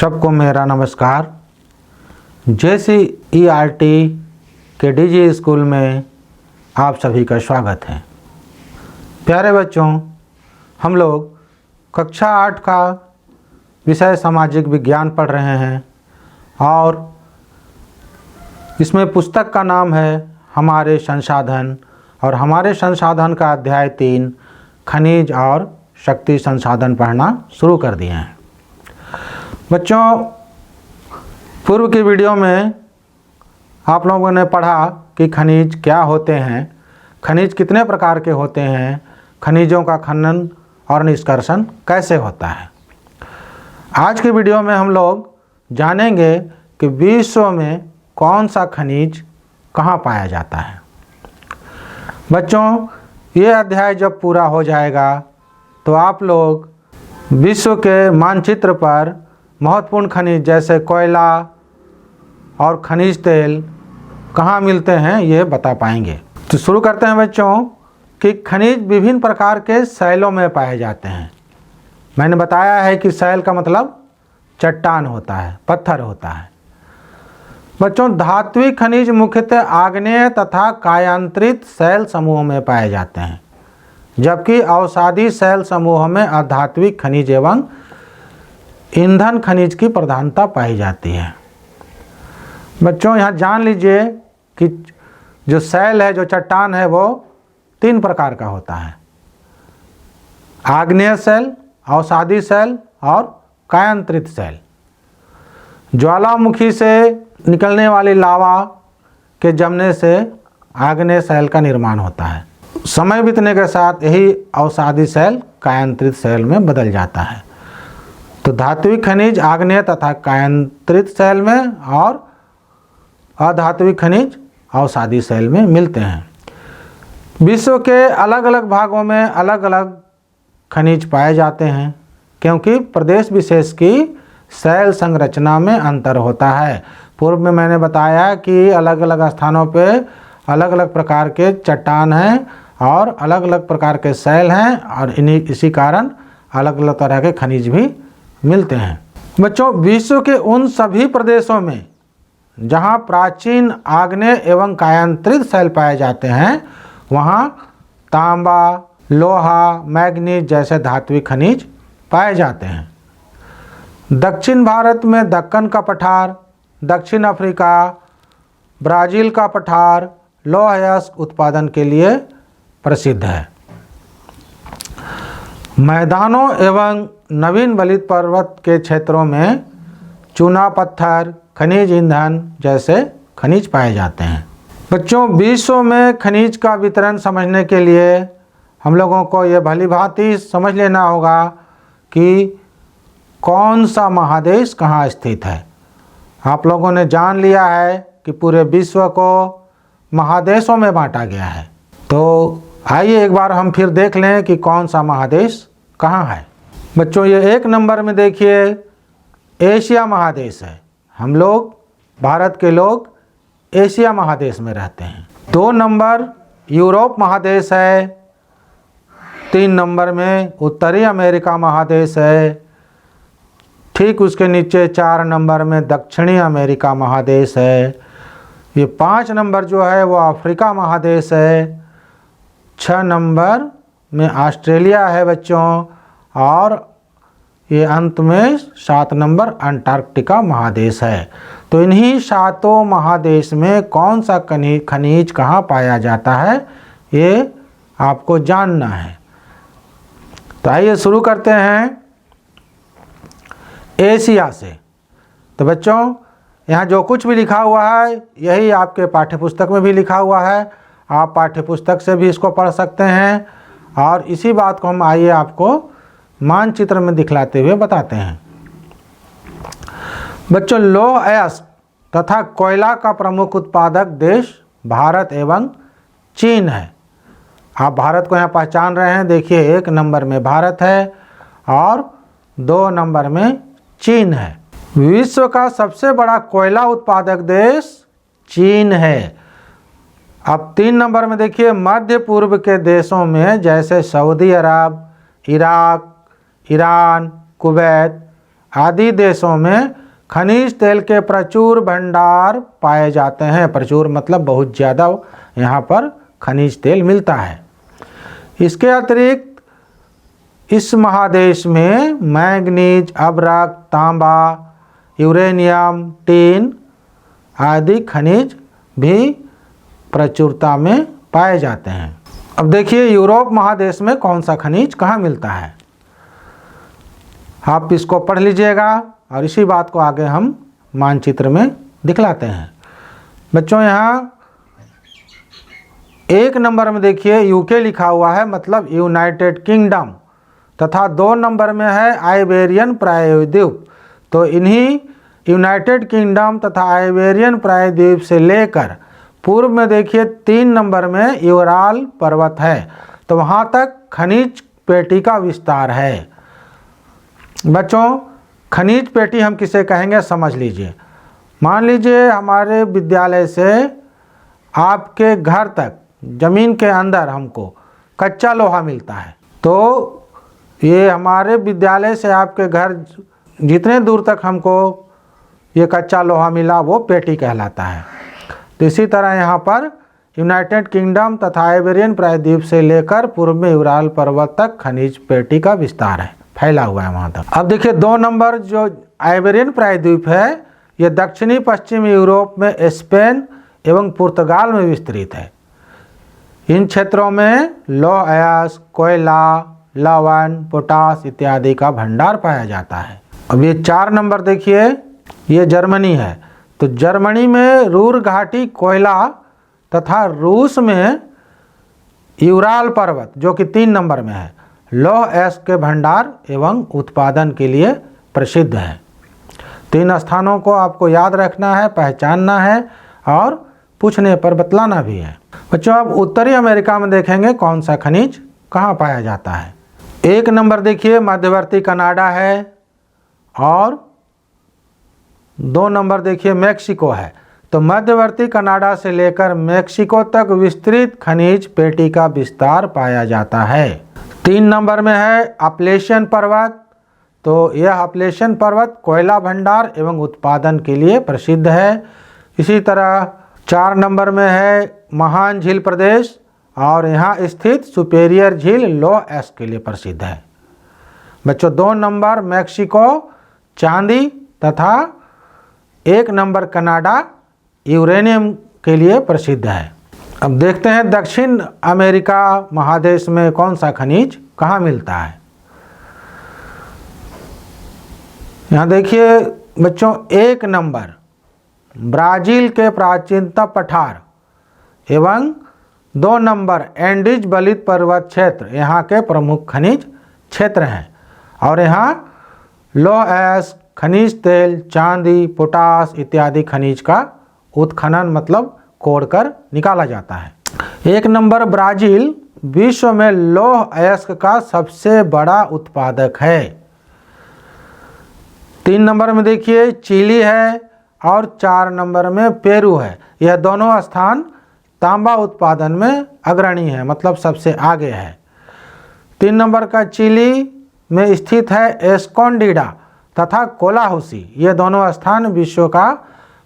सबको मेरा नमस्कार। JCERT के DG स्कूल में आप सभी का स्वागत है। प्यारे बच्चों, हम लोग कक्षा 8 का विषय सामाजिक विज्ञान पढ़ रहे हैं और इसमें पुस्तक का नाम है हमारे संसाधन और हमारे संसाधन का अध्याय 3 खनिज और शक्ति संसाधन पढ़ना शुरू कर दिए हैं। बच्चों, पूर्व की वीडियो में आप लोगों ने पढ़ा कि खनिज क्या होते हैं, खनिज कितने प्रकार के होते हैं, खनिजों का खनन और निष्कर्षण कैसे होता है। आज की वीडियो में हम लोग जानेंगे कि विश्व में कौन सा खनिज कहाँ पाया जाता है। बच्चों, ये अध्याय जब पूरा हो जाएगा तो आप लोग विश्व के मानचित्र पर महत्वपूर्ण खनिज जैसे कोयला और खनिज तेल कहाँ मिलते हैं ये बता पाएंगे। तो शुरू करते हैं बच्चों कि खनिज विभिन्न प्रकार के शैलों में पाए जाते हैं। मैंने बताया है कि शैल का मतलब चट्टान होता है, पत्थर होता है। बच्चों, धात्विक खनिज मुख्यतः आग्नेय तथा कायांतरित शैल समूह में पाए जाते हैं, जबकि अवसादी शैल समूह में अधात्विक खनिज एवं ईंधन खनिज की प्रधानता पाई जाती है। बच्चों, यहाँ जान लीजिए कि जो शैल है, जो चट्टान है, वो 3 प्रकार का होता है: आग्नेय शैल, अवसादी शैल और कायांतरित शैल। ज्वालामुखी से निकलने वाली लावा के जमने से आग्नेय शैल का निर्माण होता है। समय बीतने के साथ यही अवसादी शैल कायांतरित शैल में बदल जाता है। तो धात्विक खनिज आग्नेय तथा कायांतरित शैल में और अधात्विक खनिज अवसादी शैल में मिलते हैं। विश्व के अलग अलग भागों में अलग अलग खनिज पाए जाते हैं, क्योंकि प्रदेश विशेष की शैल संरचना में अंतर होता है। पूर्व में मैंने बताया कि अलग अलग स्थानों पे अलग अलग प्रकार के चट्टान हैं और अलग अलग प्रकार के शैल हैं और इसी कारण अलग अलग तरह के खनिज भी मिलते हैं। बच्चों, विश्व के उन सभी प्रदेशों में जहां प्राचीन आग्नेय एवं कायांतरित शैल पाए जाते हैं, वहां तांबा, लोहा, मैग्नीज जैसे धात्विक खनिज पाए जाते हैं। दक्षिण भारत में दक्कन का पठार, दक्षिण अफ्रीका, ब्राज़ील का पठार लौह अयस्क उत्पादन के लिए प्रसिद्ध है। मैदानों एवं नवीन बलित पर्वत के क्षेत्रों में चूना पत्थर, खनिज ईंधन जैसे खनिज पाए जाते हैं। बच्चों, विश्व में खनिज का वितरण समझने के लिए हम लोगों को ये भली भांति समझ लेना होगा कि कौन सा महादेश कहाँ स्थित है। आप लोगों ने जान लिया है कि पूरे विश्व को महादेशों में बांटा गया है। तो आइए एक बार हम फिर देख लें कि कौन सा महादेश कहाँ है। बच्चों, ये 1 नंबर में देखिए एशिया महादेश है। हम लोग भारत के लोग एशिया महादेश में रहते हैं। 2 नंबर यूरोप महादेश है। 3 नंबर में उत्तरी अमेरिका महादेश है। ठीक उसके नीचे 4 नंबर में दक्षिणी अमेरिका महादेश है। ये 5 नंबर जो है वो अफ्रीका महादेश है। 6 नंबर में ऑस्ट्रेलिया है बच्चों, और ये अंत में 7 नंबर अंटार्कटिका महादेश है। तो इन्हीं 7 महादेश में कौन सा खनिज कहाँ पाया जाता है ये आपको जानना है। तो आइए शुरू करते हैं एशिया से। तो बच्चों, यहाँ जो कुछ भी लिखा हुआ है यही आपके पाठ्यपुस्तक में भी लिखा हुआ है। आप पाठ्यपुस्तक से भी इसको पढ़ सकते हैं और इसी बात को हम आइए आपको मानचित्र में दिखलाते हुए बताते हैं। बच्चों, लौह अयस्क तथा कोयला का प्रमुख उत्पादक देश भारत एवं चीन है। आप भारत को यहाँ पहचान रहे हैं। देखिए, 1 नंबर में भारत है और 2 नंबर में चीन है। विश्व का सबसे बड़ा कोयला उत्पादक देश चीन है। अब 3 नंबर में देखिए मध्य पूर्व के देशों में जैसे सऊदी अरब, इराक, ईरान, कुवैत आदि देशों में खनिज तेल के प्रचुर भंडार पाए जाते हैं। प्रचुर मतलब बहुत ज़्यादा यहाँ पर खनिज तेल मिलता है। इसके अतिरिक्त इस महादेश में मैंगनीज, अभ्रक, तांबा, यूरेनियम, टिन आदि खनिज भी प्रचुरता में पाए जाते हैं। अब देखिए यूरोप महादेश में कौन सा खनिज कहाँ मिलता है, आप इसको पढ़ लीजिएगा और इसी बात को आगे हम मानचित्र में दिखलाते हैं। बच्चों यहाँ 1 नंबर में देखिए यूके लिखा हुआ है, मतलब यूनाइटेड किंगडम, तथा 2 नंबर में है आइबेरियन प्रायद्वीप। तो इन्हीं यूनाइटेड किंगडम तथा आइबेरियन प्रायद्वीप से लेकर पूर्व में देखिए 3 नंबर में यूराल पर्वत है, तो वहाँ तक खनिज पेटी का विस्तार है। बच्चों खनिज पेटी हम किसे कहेंगे समझ लीजिए। मान लीजिए हमारे विद्यालय से आपके घर तक ज़मीन के अंदर हमको कच्चा लोहा मिलता है, तो ये हमारे विद्यालय से आपके घर जितने दूर तक हमको ये कच्चा लोहा मिला वो पेटी कहलाता है। तो इसी तरह यहाँ पर यूनाइटेड किंगडम तथा आइबेरियन प्रायद्वीप से लेकर पूर्व में यूराल पर्वत तक खनिज पेटी का विस्तार है, फैला हुआ है वहाँ तक। अब देखिए 2 नंबर जो आइबेरियन प्रायद्वीप है ये दक्षिणी पश्चिमी यूरोप में स्पेन एवं पुर्तगाल में विस्तृत है। इन क्षेत्रों में लौह अयस्क, कोयला, लवण, पोटास इत्यादि का भंडार पाया जाता है। अब ये 4 नंबर देखिए ये जर्मनी है, तो जर्मनी में रूर घाटी कोयला तथा रूस में यूराल पर्वत जो कि 3 नंबर में है लौह अयस्क के भंडार एवं उत्पादन के लिए प्रसिद्ध है। 3 स्थानों को आपको याद रखना है, पहचानना है और पूछने पर बतलाना भी है। बच्चों अब उत्तरी अमेरिका में देखेंगे कौन सा खनिज कहाँ पाया जाता है। 1 नंबर देखिए मध्यवर्ती कनाडा है और 2 नंबर देखिए मेक्सिको है। तो मध्यवर्ती कनाडा से लेकर मेक्सिको तक विस्तृत खनिज पेटी का विस्तार पाया जाता है। 3 नंबर में है अपलेशियन पर्वत, तो यह अपलेशियन पर्वत कोयला भंडार एवं उत्पादन के लिए प्रसिद्ध है। इसी तरह 4 नंबर में है महान झील प्रदेश और यहाँ स्थित सुपेरियर झील लौह अयस्क के लिए प्रसिद्ध है। बच्चों 2 नंबर मेक्सिको चांदी तथा 1 नंबर कनाडा यूरेनियम के लिए प्रसिद्ध है। अब देखते हैं दक्षिण अमेरिका महादेश में कौन सा खनिज कहाँ मिलता है। यहाँ देखिए बच्चों 1 नंबर ब्राज़ील के प्राचीनतम पठार एवं 2 नंबर एंडीज बलित पर्वत क्षेत्र यहाँ के प्रमुख खनिज क्षेत्र हैं और यहाँ लौह अयस्क, खनिज तेल, चांदी, पोटास इत्यादि खनिज का उत्खनन मतलब कोड़कर निकाला जाता है। 1 नंबर ब्राज़ील विश्व में लौह अयस्क का सबसे बड़ा उत्पादक है। 3 नंबर में देखिए चिली है और 4 नंबर में पेरू है। यह दोनों स्थान तांबा उत्पादन में अग्रणी है, मतलब सबसे आगे है। 3 नंबर का चिली में स्थित है एस्कोंडिडा तथा कोलाहुसी। ये दोनों स्थान विश्व का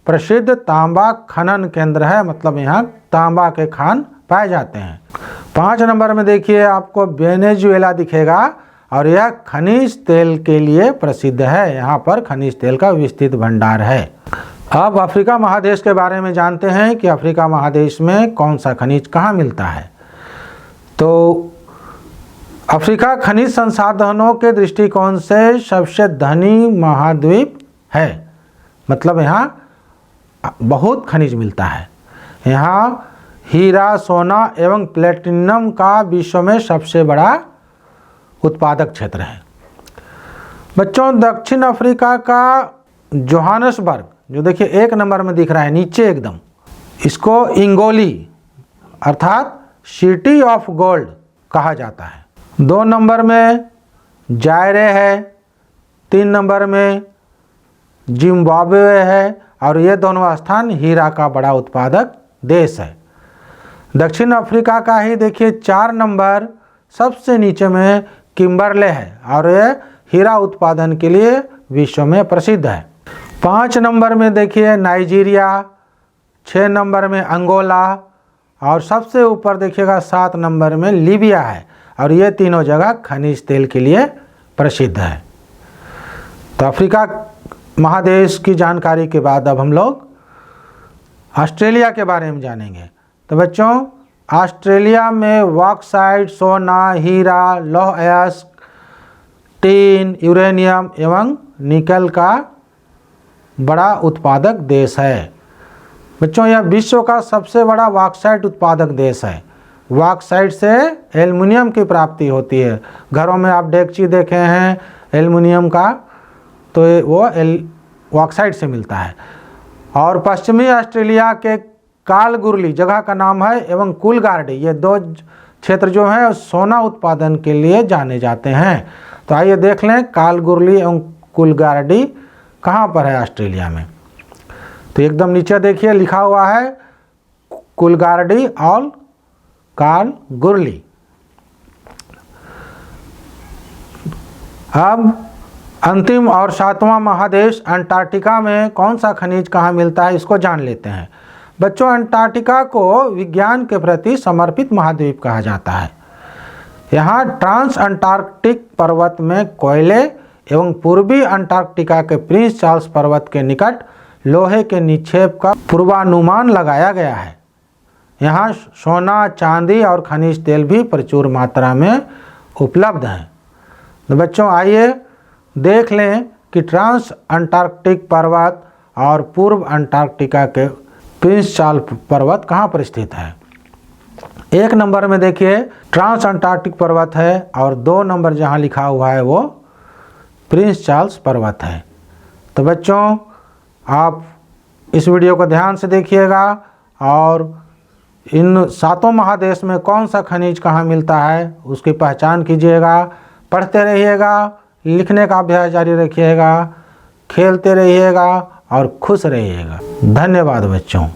प्रसिद्ध तांबा खनन केंद्र है, मतलब यहाँ तांबा के खान पाए जाते हैं। 5 नंबर में देखिए आपको वेनेजुएला दिखेगा और यह खनिज तेल के लिए प्रसिद्ध है। यहाँ पर खनिज तेल का विस्तृत भंडार है। अब अफ्रीका महादेश के बारे में जानते हैं कि अफ्रीका महादेश में कौन सा खनिज कहाँ मिलता है। तो अफ्रीका खनिज संसाधनों के दृष्टिकोण से सबसे धनी महाद्वीप है, मतलब यहाँ बहुत खनिज मिलता है। यहाँ हीरा, सोना एवं प्लेटिनम का विश्व में सबसे बड़ा उत्पादक क्षेत्र है। बच्चों दक्षिण अफ्रीका का जोहानसबर्ग जो देखिए 1 नंबर में दिख रहा है नीचे एकदम, इसको इंगोली अर्थात सिटी ऑफ गोल्ड कहा जाता है। 2 नंबर में जायरे है, 3 नंबर में जिम्बाब्वे है और ये दोनों स्थान हीरा का बड़ा उत्पादक देश है। दक्षिण अफ्रीका का ही देखिए 4 नंबर सबसे नीचे में किम्बरले है और ये हीरा उत्पादन के लिए विश्व में प्रसिद्ध है। 5 नंबर में देखिए नाइजीरिया, 6 नंबर में अंगोला और सबसे ऊपर देखिएगा 7 नंबर में लीबिया है। और ये तीनों जगह खनिज तेल के लिए प्रसिद्ध है। तो अफ्रीका महादेश की जानकारी के बाद अब हम लोग ऑस्ट्रेलिया के बारे में जानेंगे। तो बच्चों, ऑस्ट्रेलिया में बॉक्साइट, सोना, हीरा, लौह अयस्क, टीन, यूरेनियम एवं निकल का बड़ा उत्पादक देश है। बच्चों, यह विश्व का सबसे बड़ा बॉक्साइट उत्पादक देश है। बॉक्साइट से एल्युमिनियम की प्राप्ति होती है। घरों में आप डेगची देखे हैं एल्युमिनियम का, तो वो बॉक्साइट से मिलता है। और पश्चिमी ऑस्ट्रेलिया के कालगुरली जगह का नाम है एवं कूलगार्डी, ये 2 क्षेत्र जो हैं सोना उत्पादन के लिए जाने जाते हैं। तो आइए देख लें कालगुरली एवं कूलगार्डी कहाँ पर है ऑस्ट्रेलिया में। तो एकदम नीचे देखिए लिखा हुआ है कूलगार्डी और कालगुरली। अब अंतिम और 7वां महादेश अंटार्कटिका में कौन सा खनिज कहाँ मिलता है, इसको जान लेते हैं। बच्चों, अंटार्कटिका को विज्ञान के प्रति समर्पित महाद्वीप कहा जाता है। यहाँ ट्रांस अंटार्कटिक पर्वत में कोयले एवं पूर्वी अंटार्कटिका के प्रिंस चार्ल्स पर्वत के निकट लोहे के निक्षेप का पूर्वानुमान लगाया गया है। यहाँ सोना, चांदी और खनिज तेल भी प्रचुर मात्रा में उपलब्ध हैं। तो बच्चों, आइए देख लें कि ट्रांस अंटार्कटिक पर्वत और पूर्व अंटार्कटिका के प्रिंस चार्ल्स पर्वत कहाँ पर स्थित है। 1 नंबर में देखिए ट्रांस अंटार्कटिक पर्वत है और 2 नंबर जहाँ लिखा हुआ है वो प्रिंस चार्ल्स पर्वत है। तो बच्चों, आप इस वीडियो को ध्यान से देखिएगा और इन 7 महादेश में कौन सा खनिज कहाँ मिलता है उसकी पहचान कीजिएगा। पढ़ते रहिएगा, लिखने का अभ्यास जारी रखिएगा, खेलते रहिएगा और खुश रहिएगा। धन्यवाद बच्चों।